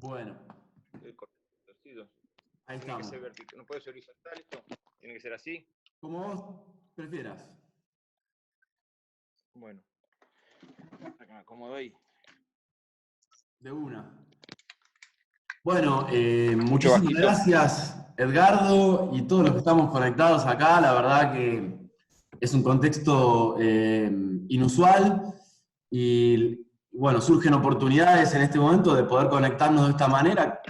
Bueno, ahí Tiene que estamos. ser vertical, no puede ser horizontal esto, tiene que ser así. Como vos prefieras. Bueno, acá me acomodo ahí. De una. Bueno, Mucho muchísimas bajito. gracias, Edgardo, y todos los que estamos conectados acá. La verdad que es un contexto inusual y, bueno, surgen oportunidades en este momento de poder conectarnos de esta manera.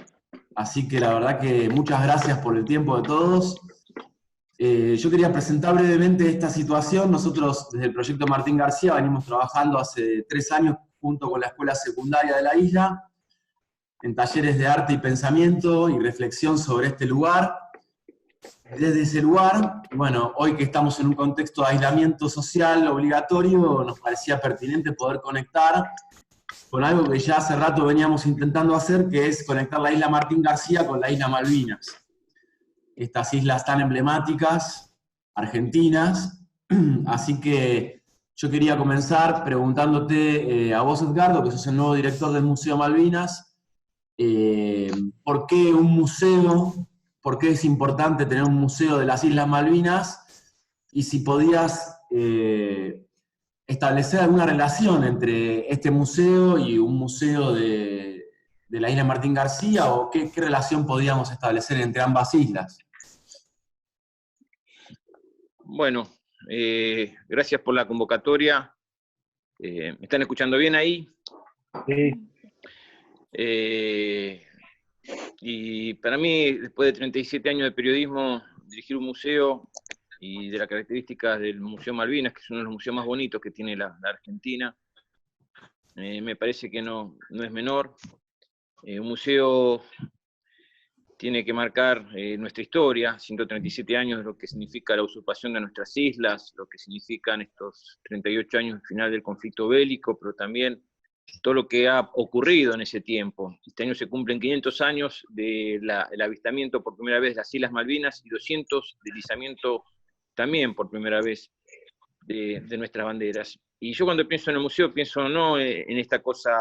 Así que la verdad que muchas gracias por el tiempo de todos. Yo quería presentar brevemente esta situación. Nosotros, desde el Proyecto Martín García, venimos trabajando hace 3 años junto con la escuela secundaria de la isla, en talleres de arte y pensamiento y reflexión sobre este lugar. Desde ese lugar, bueno, hoy que estamos en un contexto de aislamiento social obligatorio, nos parecía pertinente poder conectar con algo que ya hace rato veníamos intentando hacer, que es conectar la isla Martín García con la isla Malvinas. Estas islas tan emblemáticas, argentinas. Así que yo quería comenzar preguntándote a vos, Edgardo, que sos el nuevo director del Museo Malvinas, ¿por qué un museo? ¿Por qué es importante tener un museo de las Islas Malvinas? Y si podías establecer alguna relación entre este museo y un museo de la isla Martín García, o qué relación podíamos establecer entre ambas islas. Bueno, gracias por la convocatoria. ¿Me están escuchando bien ahí? Sí. Y para mí, después de 37 años de periodismo, dirigir un museo y de las características del Museo Malvinas, que es uno de los museos más bonitos que tiene la Argentina, me parece que no es menor. Un museo tiene que marcar nuestra historia, 137 años de lo que significa la usurpación de nuestras islas, lo que significan estos 38 años al final del conflicto bélico, pero también todo lo que ha ocurrido en ese tiempo. Este año se cumplen 500 años del avistamiento por primera vez de las Islas Malvinas y 200 del izamiento también por primera vez de nuestras banderas. Y yo cuando pienso en el museo, pienso no en esta cosa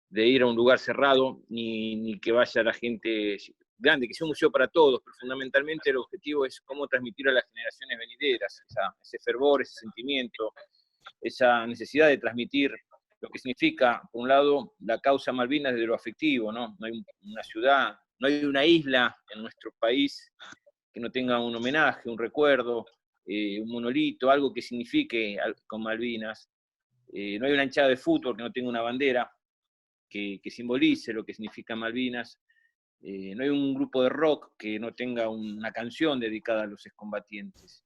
de ir a un lugar cerrado, ni que vaya la gente grande, que sea un museo para todos, pero fundamentalmente el objetivo es cómo transmitir a las generaciones venideras ese fervor, ese sentimiento, esa necesidad de transmitir lo que significa, por un lado, la causa Malvinas desde lo afectivo, ¿no? No hay una ciudad, no hay una isla en nuestro país que no tenga un homenaje, un recuerdo, un monolito, algo que signifique con Malvinas. No hay una hinchada de fútbol que no tenga una bandera que simbolice lo que significa Malvinas. No hay un grupo de rock que no tenga una canción dedicada a los excombatientes.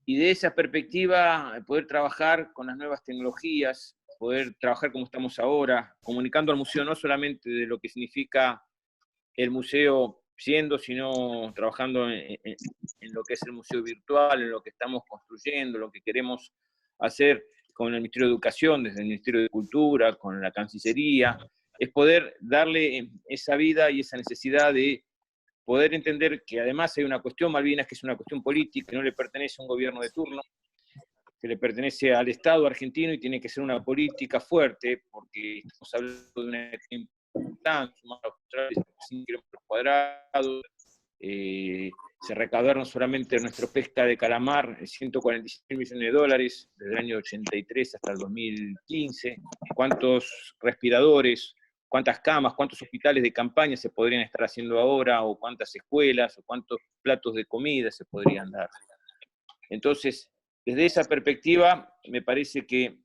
Y de esa perspectiva, poder trabajar con las nuevas tecnologías, poder trabajar como estamos ahora, comunicando al museo no solamente de lo que significa el museo sino trabajando en lo que es el museo virtual, en lo que estamos construyendo, lo que queremos hacer con el Ministerio de Educación, desde el Ministerio de Cultura, con la Cancillería, es poder darle esa vida y esa necesidad de poder entender que además hay una cuestión Malvinas que es una cuestión política, que no le pertenece a un gobierno de turno, que le pertenece al Estado argentino y tiene que ser una política fuerte, porque estamos hablando de una importante, sumando los 5 kilómetros cuadrados, se recaudaron solamente en nuestra pesca de calamar 146 millones de dólares desde el año 83 hasta el 2015. ¿Cuántos respiradores, cuántas camas, cuántos hospitales de campaña se podrían estar haciendo ahora, o cuántas escuelas, o cuántos platos de comida se podrían dar? Entonces, desde esa perspectiva, me parece que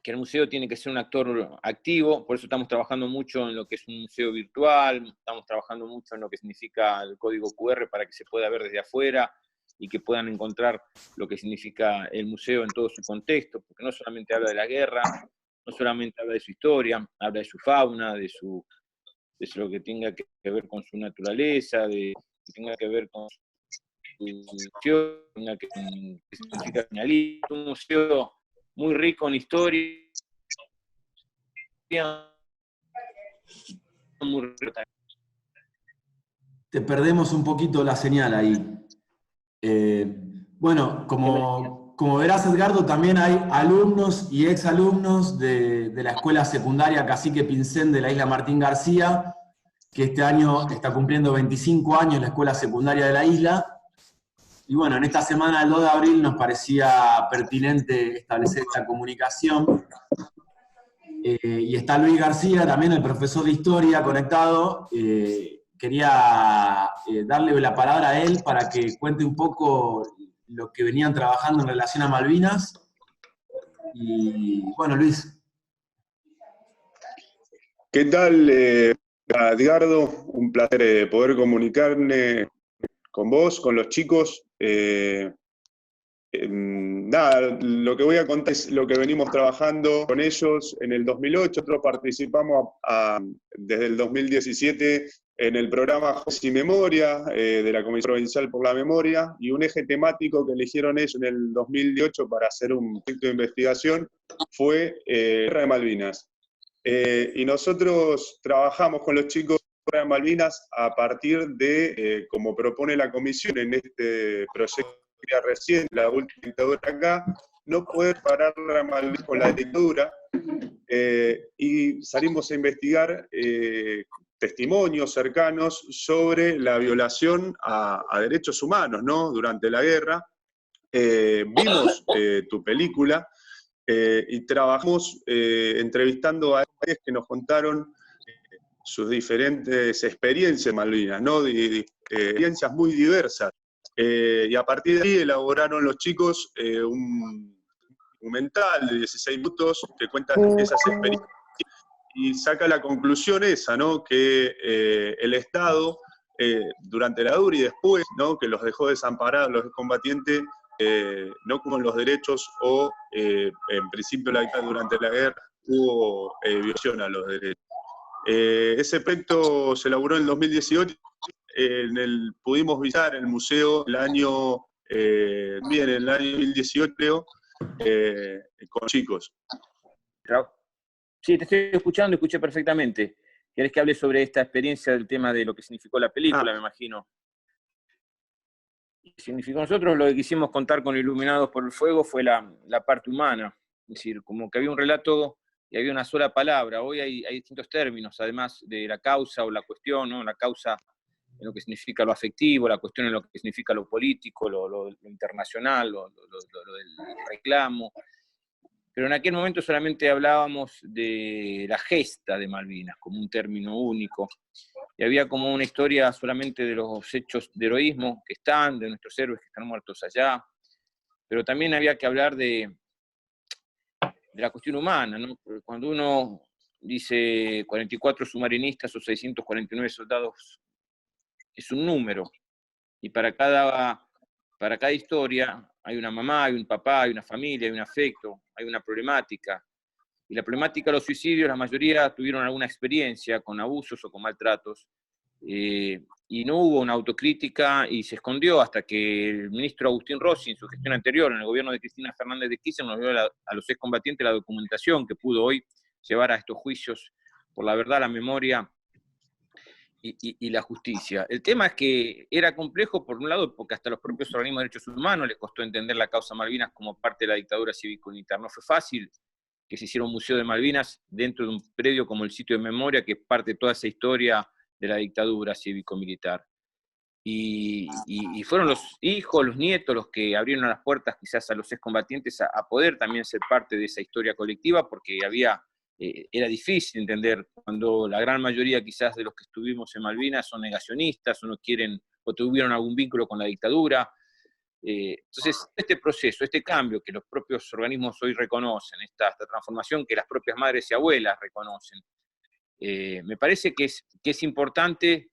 el museo tiene que ser un actor activo, por eso estamos trabajando mucho en lo que es un museo virtual, estamos trabajando mucho en lo que significa el código QR para que se pueda ver desde afuera y que puedan encontrar lo que significa el museo en todo su contexto, porque no solamente habla de la guerra, no solamente habla de su historia, habla de su fauna, de lo que tenga que ver con su naturaleza, de que tenga que ver con su función, que significa señalista, un museo muy rico en historia, muy rico. Te perdemos un poquito la señal ahí. Bueno, como verás, Edgardo, también hay alumnos y exalumnos de la escuela secundaria Cacique Pincén de la isla Martín García, que este año está cumpliendo 25 años la escuela secundaria de la isla. Y bueno, en esta semana del 2 de abril nos parecía pertinente establecer esta comunicación. Y está Luis García, también el profesor de historia, conectado. Quería darle la palabra a él para que cuente un poco lo que venían trabajando en relación a Malvinas. Y bueno, Luis. ¿Qué tal, Edgardo? Un placer poder comunicarme con vos, con los chicos. Nada, lo que voy a contar es lo que venimos trabajando con ellos en el 2008. Nosotros participamos desde el 2017 en el programa Juegos y Memoria de la Comisión Provincial por la Memoria, y un eje temático que eligieron ellos en el 2018 para hacer un proyecto de investigación fue Guerra de Malvinas. Y nosotros trabajamos con los chicos de Malvinas a partir de, como propone la comisión en este proyecto reciente, la última dictadura acá, no poder parar la Malvinas con la dictadura, y salimos a investigar testimonios cercanos sobre la violación a derechos humanos, ¿no?, durante la guerra. Vimos tu película, y trabajamos entrevistando a ellos que nos contaron sus diferentes experiencias en Malvinas, ¿no? Experiencias muy diversas. Y a partir de ahí elaboraron los chicos un documental de 16 minutos que cuenta esas experiencias y saca la conclusión esa, ¿no?, que el Estado, durante la dura y después, ¿no?, que los dejó desamparados los combatientes, no con los derechos, o en principio durante la guerra hubo violación a los derechos. Ese proyecto se elaboró en el 2018, pudimos visitar el museo el año, bien, en el año 2018, creo, con chicos. Sí, te estoy escuchando, escuché perfectamente. ¿Querés que hable sobre esta experiencia del tema de lo que significó la película, me imagino? Significó, nosotros lo que quisimos contar con Iluminados por el Fuego fue la parte humana, es decir, como que había un relato y había una sola palabra. Hoy hay distintos términos, además de la causa o la cuestión, ¿no? La causa en lo que significa lo afectivo, la cuestión en lo que significa lo político, lo internacional, lo del reclamo. Pero en aquel momento solamente hablábamos de la gesta de Malvinas, como un término único. Y había como una historia solamente de los hechos de heroísmo que están, de nuestros héroes que están muertos allá, pero también había que hablar de la cuestión humana, ¿no? Porque cuando uno dice 44 submarinistas o 649 soldados, es un número, y para cada historia hay una mamá, hay un papá, hay una familia, hay un afecto, hay una problemática. Y la problemática de los suicidios, la mayoría tuvieron alguna experiencia con abusos o con maltratos, y no hubo una autocrítica y se escondió hasta que el ministro Agustín Rossi, en su gestión anterior, en el gobierno de Cristina Fernández de Kirchner, nos dio a los excombatientes la documentación que pudo hoy llevar a estos juicios por la verdad, la memoria y la justicia. El tema es que era complejo, por un lado, porque hasta los propios organismos de derechos humanos les costó entender la causa Malvinas como parte de la dictadura cívico-militar. No fue fácil que se hiciera un museo de Malvinas dentro de un predio como el Sitio de Memoria, que es parte de toda esa historia de la dictadura cívico-militar. Y fueron los hijos, los nietos, los que abrieron las puertas quizás a los excombatientes a poder también ser parte de esa historia colectiva, porque era difícil entender cuando la gran mayoría quizás de los que estuvimos en Malvinas son negacionistas, o no quieren, o tuvieron algún vínculo con la dictadura. Entonces, este proceso, este cambio que los propios organismos hoy reconocen, esta transformación que las propias madres y abuelas reconocen, me parece que es importante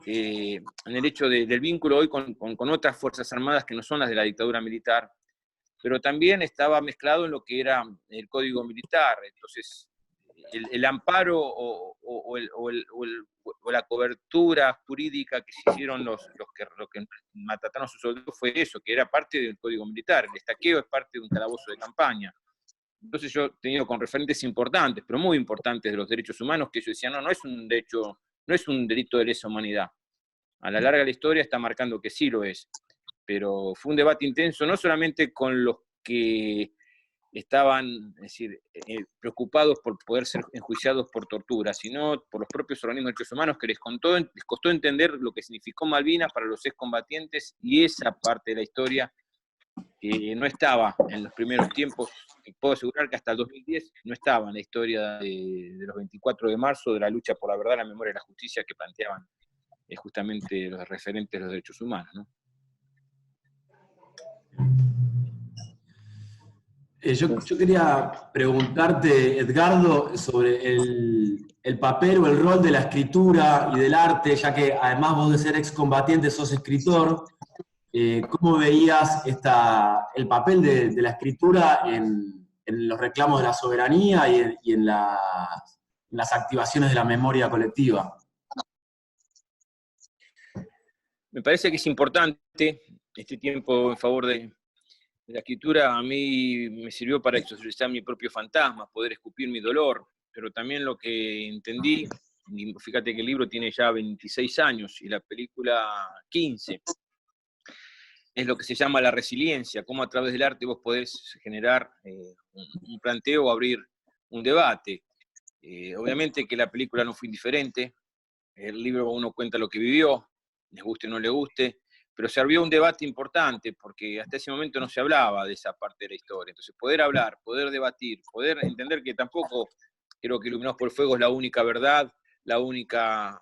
en el hecho del vínculo hoy con otras fuerzas armadas que no son las de la dictadura militar, pero también estaba mezclado en lo que era el código militar. Entonces, el amparo o la cobertura jurídica que se hicieron los que mataron a sus soldados fue eso, que era parte del código militar. El estaqueo es parte de un calabozo de campaña. Entonces yo he tenido con referentes importantes, pero muy importantes, de los derechos humanos, que ellos decían, no es un derecho, no es un delito de lesa humanidad. A la larga la historia está marcando que sí lo es. Pero fue un debate intenso, no solamente con los que estaban, es decir, preocupados por poder ser enjuiciados por tortura, sino por los propios organismos de derechos humanos que les costó entender lo que significó Malvinas para los excombatientes, y esa parte de la historia que no estaba en los primeros tiempos. Puedo asegurar que hasta el 2010 no estaba en la historia de los 24 de marzo, de la lucha por la verdad, la memoria y la justicia que planteaban justamente los referentes de los derechos humanos, ¿no? Yo quería preguntarte, Edgardo, sobre el papel o el rol de la escritura y del arte, ya que además vos de ser excombatiente sos escritor. ¿Cómo veías el papel de la escritura en los reclamos de la soberanía y en las activaciones de la memoria colectiva? Me parece que es importante este tiempo en favor de la escritura. A mí me sirvió para exorcizar mi propio fantasma, poder escupir mi dolor, pero también lo que entendí, y fíjate que el libro tiene ya 26 años y la película 15, es lo que se llama la resiliencia, cómo a través del arte vos podés generar un planteo o abrir un debate. Obviamente que la película no fue indiferente, el libro uno cuenta lo que vivió, les guste o no le guste, pero se abrió un debate importante, porque hasta ese momento no se hablaba de esa parte de la historia. Entonces, poder hablar, poder debatir, poder entender que tampoco creo que Iluminados por el Fuego es la única verdad, la única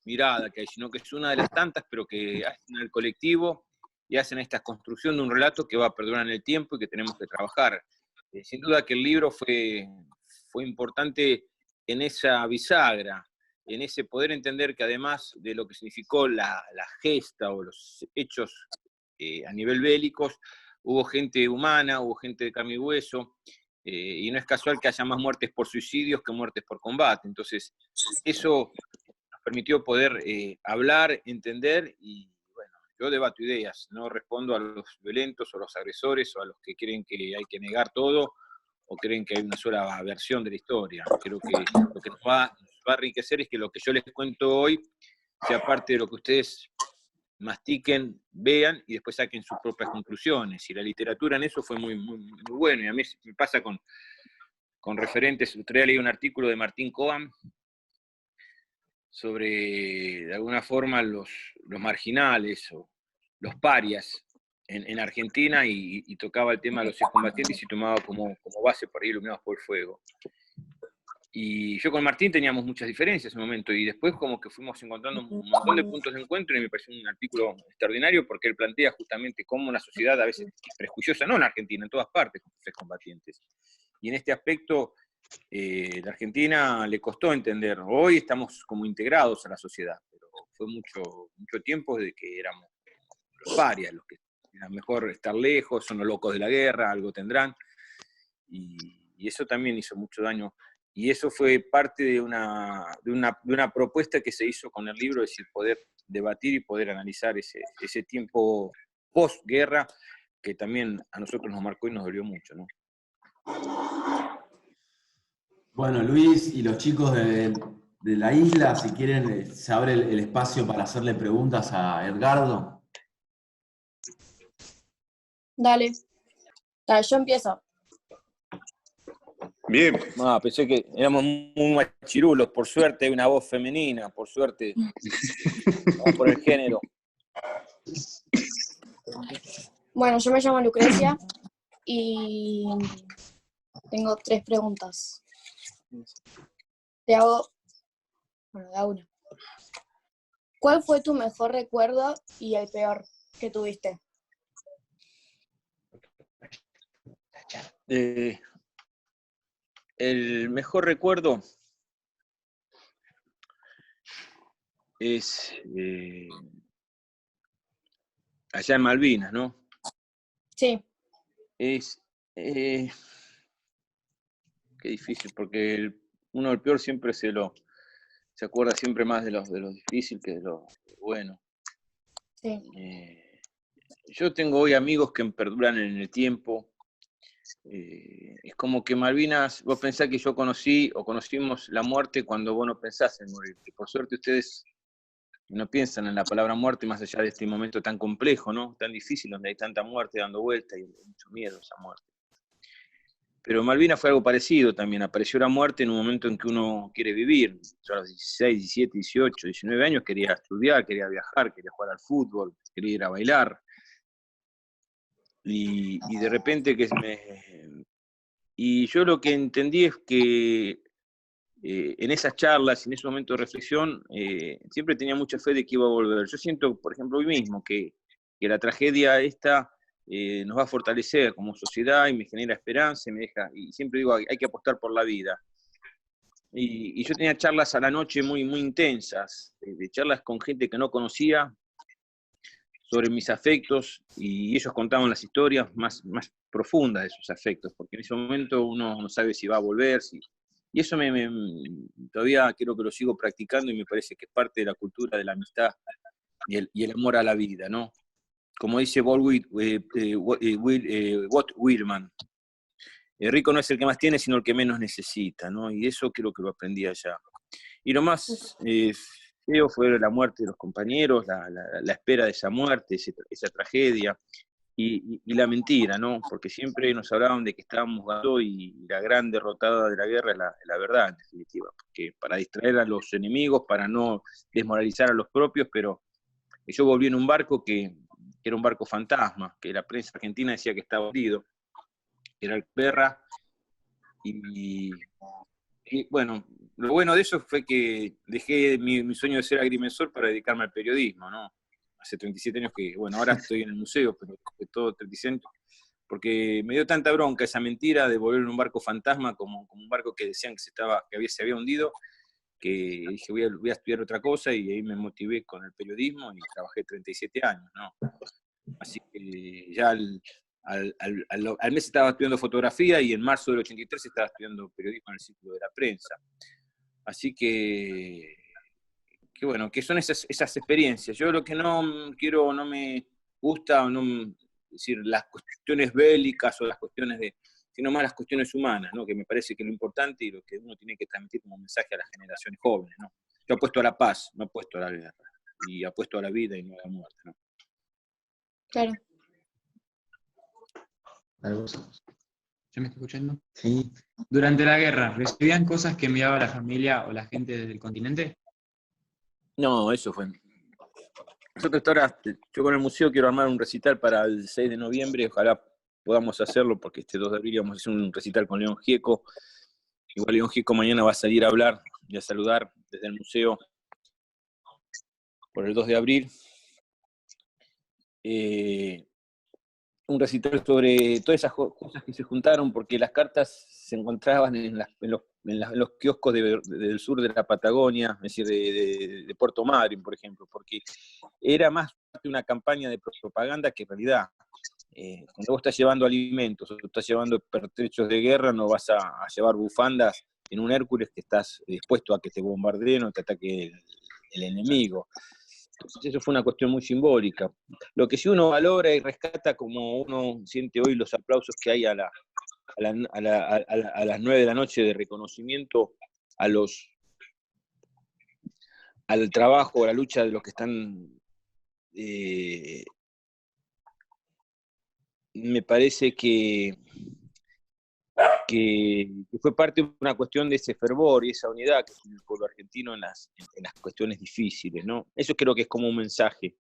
mirada que hay, sino que es una de las tantas, pero que hacen al colectivo y hacen esta construcción de un relato que va a perdurar en el tiempo y que tenemos que trabajar. Sin duda que el libro fue importante en esa bisagra, en ese poder entender que además de lo que significó la gesta o los hechos a nivel bélicos, hubo gente humana, hubo gente de carne y hueso, y no es casual que haya más muertes por suicidios que muertes por combate. Entonces, eso nos permitió poder hablar, entender, y bueno, yo debato ideas, no respondo a los violentos o a los agresores o a los que creen que hay que negar todo o creen que hay una sola versión de la historia. Creo que lo que nos va a enriquecer es que lo que yo les cuento hoy sea parte de lo que ustedes mastiquen, vean y después saquen sus propias conclusiones. Y la literatura en eso fue muy, muy, muy bueno. Y a mí me pasa con referentes. Otro día leí un artículo de Martín Coam sobre, de alguna forma, los marginales o los parias en Argentina, y tocaba el tema de los excombatientes y tomaba como base por ahí Iluminados por el Fuego. Y yo con Martín teníamos muchas diferencias en ese momento, y después como que fuimos encontrando un montón de puntos de encuentro, y me pareció un artículo extraordinario porque él plantea justamente cómo una sociedad a veces es prejuiciosa, no en Argentina, en todas partes, con sus excombatientes. Y en este aspecto, la Argentina le costó entender. Hoy estamos como integrados a la sociedad, pero fue mucho tiempo de que éramos los parias, los que era mejor estar lejos, son los locos de la guerra, algo tendrán, y eso también hizo mucho daño. Y eso fue parte de una propuesta que se hizo con el libro, es decir, poder debatir y poder analizar ese tiempo postguerra que también a nosotros nos marcó y nos dolió mucho, ¿no? Bueno, Luis y los chicos de la isla, si quieren, se abre el espacio para hacerle preguntas a Edgardo. Dale, yo empiezo. Bien. Pensé que éramos muy machirulos. Por suerte hay una voz femenina, por suerte, por el género. Bueno, yo me llamo Lucrecia y tengo 3 preguntas. Te hago, da una. ¿Cuál fue tu mejor recuerdo y el peor que tuviste? El mejor recuerdo es allá en Malvinas, ¿no? Sí. Qué difícil, porque uno el peor siempre se acuerda siempre más de lo difícil que de lo bueno. Sí. Yo tengo hoy amigos que perduran en el tiempo. Es como que Malvinas, vos pensás que yo conocimos la muerte cuando vos no pensás en morir. Por suerte ustedes no piensan en la palabra muerte más allá de este momento tan complejo, ¿no? Tan difícil, donde hay tanta muerte dando vuelta y mucho miedo a esa muerte. Pero Malvinas fue algo parecido también, apareció la muerte en un momento en que uno quiere vivir. Yo a los 16, 17, 18, 19 años quería estudiar, quería viajar, quería jugar al fútbol, quería ir a bailar. Y de repente Y yo lo que entendí es que en esas charlas, en ese momento de reflexión, siempre tenía mucha fe de que iba a volver. Yo siento, por ejemplo, hoy mismo, que la tragedia esta nos va a fortalecer como sociedad y me genera esperanza y me deja, y siempre digo, hay que apostar por la vida. Y yo tenía charlas a la noche muy, muy intensas, de charlas con gente que no conocía sobre mis afectos, y ellos contaban las historias más profundas de sus afectos, porque en ese momento uno no sabe si va a volver, y eso todavía creo que lo sigo practicando y me parece que es parte de la cultura de la amistad y el amor a la vida, ¿no? Como dice Walt Whitman, el rico no es el que más tiene, sino el que menos necesita, ¿no? Y eso creo que lo aprendí allá. Y lo más feo fue la muerte de los compañeros, la espera de esa muerte, esa tragedia, y la mentira, ¿no? Porque siempre nos hablaban de que estábamos ganando y la gran derrotada de la guerra es la verdad, en definitiva. Porque para distraer a los enemigos, para no desmoralizar a los propios, pero yo volví en un barco que era un barco fantasma, que la prensa argentina decía que estaba hundido, era el Perra, y bueno, lo bueno de eso fue que dejé mi sueño de ser agrimensor para dedicarme al periodismo, ¿no? Hace 37 años que, bueno, ahora estoy en el museo, pero de todo 37 años, porque me dio tanta bronca esa mentira de volver en un barco fantasma como un barco que decían que se había hundido, que dije voy a estudiar otra cosa, y ahí me motivé con el periodismo y trabajé 37 años, ¿no? Así que ya al mes estaba estudiando fotografía y en marzo del 83 estaba estudiando periodismo en el Círculo de la Prensa. Así que bueno, que son esas experiencias. Yo lo que no quiero, no me gusta, es decir, las cuestiones bélicas o las cuestiones sino más las cuestiones humanas, ¿no? Que me parece que es lo importante y lo que uno tiene que transmitir como mensaje a las generaciones jóvenes, ¿no? Yo apuesto a la paz, no apuesto a la guerra, y apuesto a la vida y no a la muerte, ¿no? Claro. ¿Ya me está escuchando? Sí. Durante la guerra, ¿recibían cosas que enviaba la familia o la gente desde el continente? No, eso fue. Nosotros ahora, yo con el museo quiero armar un recital para el 6 de noviembre, ojalá podamos hacerlo, porque este 2 de abril vamos a hacer un recital con León Gieco. Igual León Gieco mañana va a salir a hablar y a saludar desde el museo por el 2 de abril. Un recital sobre todas esas cosas que se juntaron, porque las cartas se encontraban en los kioscos del sur de la Patagonia, es decir, de Puerto Madryn, por ejemplo, porque era más una campaña de propaganda que en realidad. Cuando vos estás llevando alimentos o estás llevando pertrechos de guerra, no vas a llevar bufandas en un Hércules que estás dispuesto a que te bombardeen o te ataque el enemigo. Entonces eso fue una cuestión muy simbólica. Lo que sí uno valora y rescata, como uno siente hoy los aplausos que hay a las 9 de la noche de reconocimiento al trabajo, a la lucha de los que están, me parece que fue parte de una cuestión de ese fervor y esa unidad que tiene el pueblo argentino en las cuestiones difíciles, ¿no? Eso creo que es como un mensaje.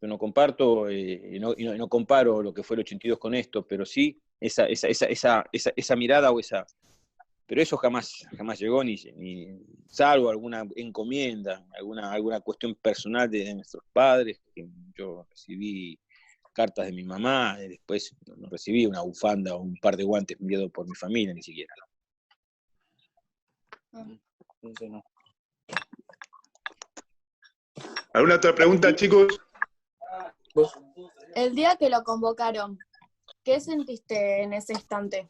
Yo no comparto, no comparo lo que fue el 82 con esto, pero sí esa mirada o esa... Pero eso jamás llegó, ni salvo alguna encomienda, alguna cuestión personal de nuestros padres, que yo recibí cartas de mi mamá, después no recibí una bufanda o un par de guantes enviados por mi familia, ni siquiera. No. ¿Alguna otra pregunta, chicos? El día que lo convocaron, ¿qué sentiste en ese instante?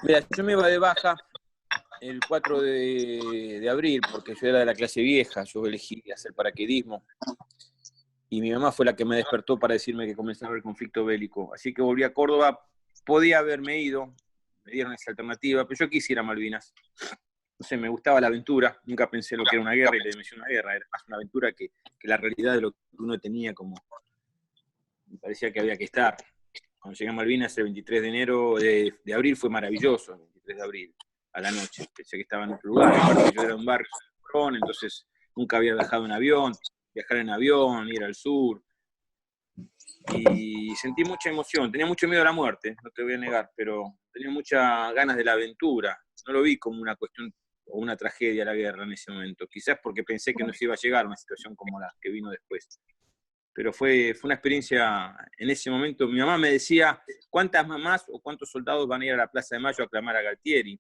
Mira, yo me iba de baja el 4 de abril, porque yo era de la clase vieja, yo elegí hacer paracaidismo, y mi mamá fue la que me despertó para decirme que comenzaba el conflicto bélico. Así que volví a Córdoba, podía haberme ido, me dieron esa alternativa, pero yo quisiera Malvinas. No sé, me gustaba la aventura, nunca pensé lo que era una guerra y la dimensión de una guerra, era más una aventura que la realidad de lo que uno tenía, como me parecía que había que estar. Cuando llegué a Malvinas el 23 de abril fue maravilloso, el 23 de abril, a la noche. Pensé que estaba en otro lugar, aparte yo era de un barrio, entonces nunca había viajado en avión, viajar en avión, ir al sur. Y sentí mucha emoción, tenía mucho miedo a la muerte, no te voy a negar, pero tenía muchas ganas de la aventura. No lo vi como una cuestión o una tragedia la guerra en ese momento, quizás porque pensé que no se iba a llegar a una situación como la que vino después. Pero fue una experiencia en ese momento. Mi mamá me decía, ¿cuántas mamás o cuántos soldados van a ir a la Plaza de Mayo a aclamar a Galtieri?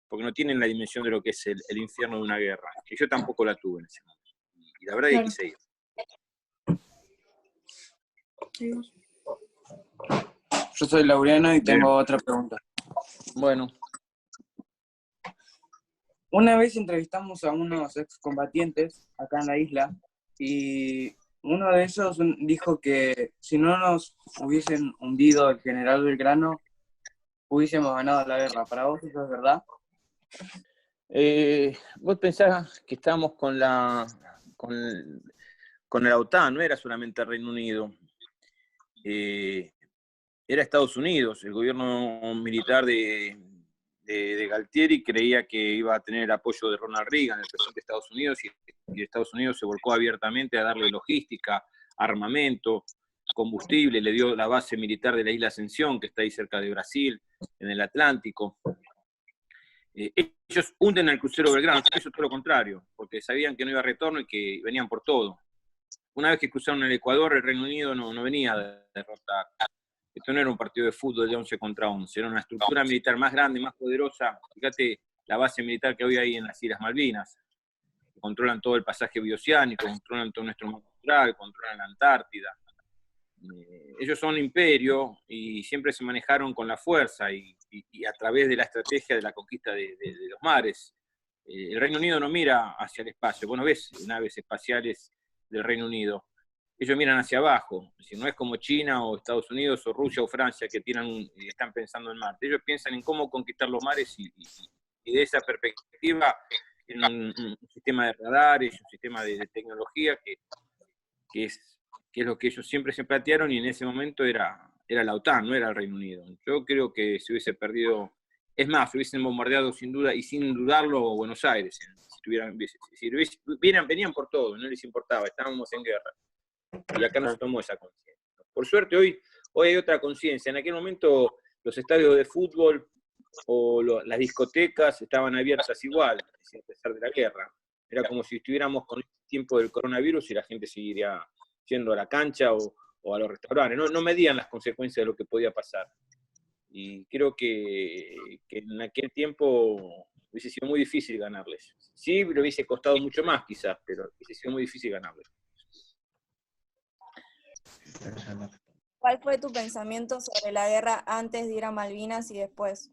Porque no tienen la dimensión de lo que es el infierno de una guerra, que yo tampoco la tuve en ese momento. Y la verdad es que quise ir. Yo soy Laureano y tengo otra pregunta. Bueno. Una vez entrevistamos a unos excombatientes acá en la isla y uno de ellos dijo que si no nos hubiesen hundido el general Belgrano, hubiésemos ganado la guerra. ¿Para vos eso es verdad? Vos pensás que estábamos con la OTAN, no era solamente el Reino Unido. Era Estados Unidos. El gobierno militar de Galtieri creía que iba a tener el apoyo de Ronald Reagan, el presidente de Estados Unidos, y Estados Unidos se volcó abiertamente a darle logística, armamento, combustible, le dio la base militar de la isla Ascensión, que está ahí cerca de Brasil, en el Atlántico. Ellos hunden el crucero Belgrano, eso todo lo contrario, porque sabían que no iba a retorno y que venían por todo. Una vez que cruzaron el Ecuador, el Reino Unido no venía a derrotar. Esto no era un partido de fútbol de 11 contra 11, era una estructura militar más grande, más poderosa. Fíjate la base militar que hoy hay en las Islas Malvinas. Controlan todo el pasaje bioceánico, controlan todo nuestro mar natural, controlan la Antártida. Ellos son imperio y siempre se manejaron con la fuerza y a través de la estrategia de la conquista de los mares. El Reino Unido no mira hacia el espacio. Vos no ves naves espaciales del Reino Unido. Ellos miran hacia abajo, es decir, no es como China o Estados Unidos o Rusia o Francia que están pensando en Marte. Ellos piensan en cómo conquistar los mares y de esa perspectiva tienen un sistema de radares, un sistema de tecnología que es lo que ellos siempre se plantearon y en ese momento era la OTAN, no era el Reino Unido. Yo creo que se hubiese perdido, es más, se hubiesen bombardeado sin duda y sin dudarlo Buenos Aires, venían por todo, no les importaba, estábamos en guerra. Y acá no se tomó esa conciencia. Por suerte hoy hay otra conciencia. En aquel momento los estadios de fútbol o las discotecas estaban abiertas igual, a pesar de la guerra. Era como si estuviéramos con el tiempo del coronavirus y la gente seguiría yendo a la cancha o a los restaurantes. No medían las consecuencias de lo que podía pasar. Y creo que en aquel tiempo hubiese sido muy difícil ganarles. Sí, le hubiese costado mucho más quizás, pero hubiese sido muy difícil ganarles. ¿Cuál fue tu pensamiento sobre la guerra antes de ir a Malvinas y después?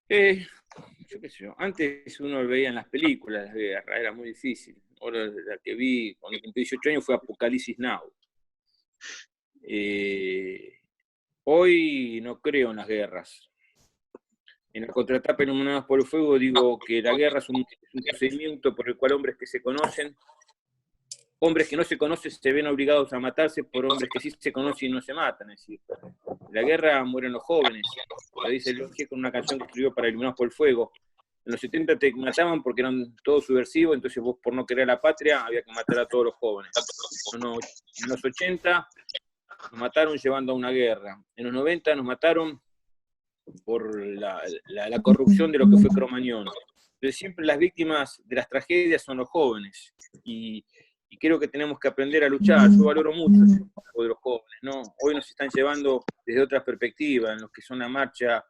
Yo qué sé yo, antes uno veía en las películas de guerra, era muy difícil. Ahora la que vi cuando cumplí 18 años fue Apocalipsis Now. Hoy no creo en las guerras. En la contratapa Iluminados por el Fuego digo que la guerra es un procedimiento por el cual hombres que se conocen, hombres que no se conocen se ven obligados a matarse por hombres que sí se conocen y no se matan. Es decir, en la guerra mueren los jóvenes. Lo dice Lorge con una canción que escribió para Iluminados por el Fuego. En los 70 te mataban porque eran todos subversivos, entonces vos por no querer a la patria había que matar a todos los jóvenes. En los 80 nos mataron llevando a una guerra. En los 90 nos mataron por la corrupción de lo que fue Cromañón. Entonces siempre las víctimas de las tragedias son los jóvenes. Y creo que tenemos que aprender a luchar. Yo valoro mucho el trabajo de los jóvenes, ¿no? Hoy nos están llevando desde otras perspectivas, en los que son la marcha,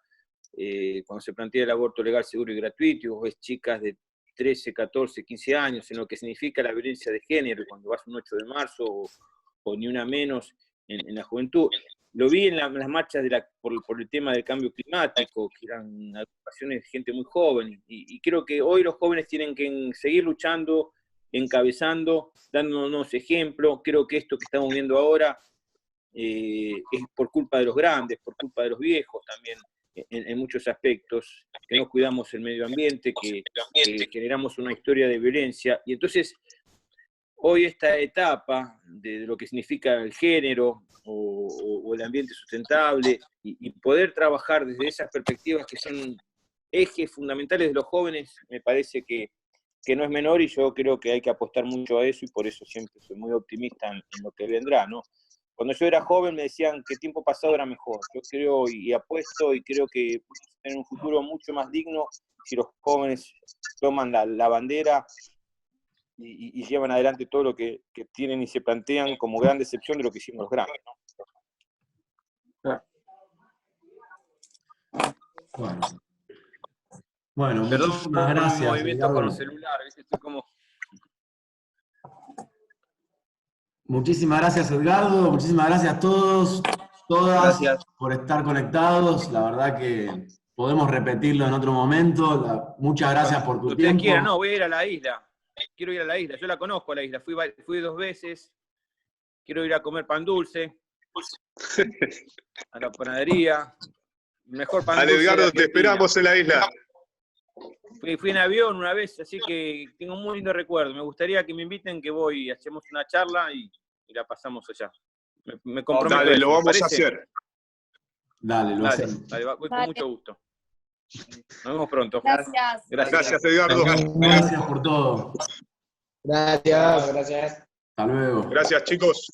cuando se plantea el aborto legal, seguro y gratuito, y vos ves chicas de 13, 14, 15 años, en lo que significa la violencia de género, cuando vas un 8 de marzo o ni una menos en la juventud. Lo vi en las marchas por el tema del cambio climático, que eran agrupaciones de gente muy joven, y creo que hoy los jóvenes tienen que seguir luchando, encabezando, dándonos ejemplo. Creo que esto que estamos viendo ahora es por culpa de los grandes, por culpa de los viejos también, en muchos aspectos, que no cuidamos el medio ambiente, que generamos una historia de violencia. Y entonces, hoy esta etapa de lo que significa el género o el ambiente sustentable y poder trabajar desde esas perspectivas que son ejes fundamentales de los jóvenes, me parece que no es menor, y yo creo que hay que apostar mucho a eso, y por eso siempre soy muy optimista en lo que vendrá, ¿no? Cuando yo era joven me decían que tiempo pasado era mejor. Yo creo y apuesto y creo que vamos a tener un futuro mucho más digno si los jóvenes toman la bandera y llevan adelante todo lo que tienen y se plantean como gran decepción de lo que hicimos los grandes, ¿no? Bueno, Perdón muchísimas por gracias. mi movimiento Edgardo. con los celulares, estoy como... Muchísimas gracias, Edgardo. Muchísimas gracias a todos, todas, Gracias. por estar conectados. La verdad que podemos repetirlo en otro momento. Muchas gracias por tu Ustedes tiempo. quieran, no, voy a ir a la isla. Quiero ir a la isla, yo la conozco a la isla, fui 2 veces. Quiero ir a comer pan dulce a la panadería. Mejor pan Dale, dulce de Edgardo, te Argentina. esperamos en la isla. Fui en avión una vez, así que tengo un muy lindo recuerdo. Me gustaría que me inviten, que voy, hacemos una charla y la pasamos allá. Me comprometo. Dale, a eso, lo ¿me vamos a parece? hacer. Dale, lo Dale, hacemos. dale, voy con Dale. mucho gusto. Nos vemos pronto. Gracias. Gracias, Edgardo. Gracias por todo. Gracias. Hasta luego. Gracias, chicos.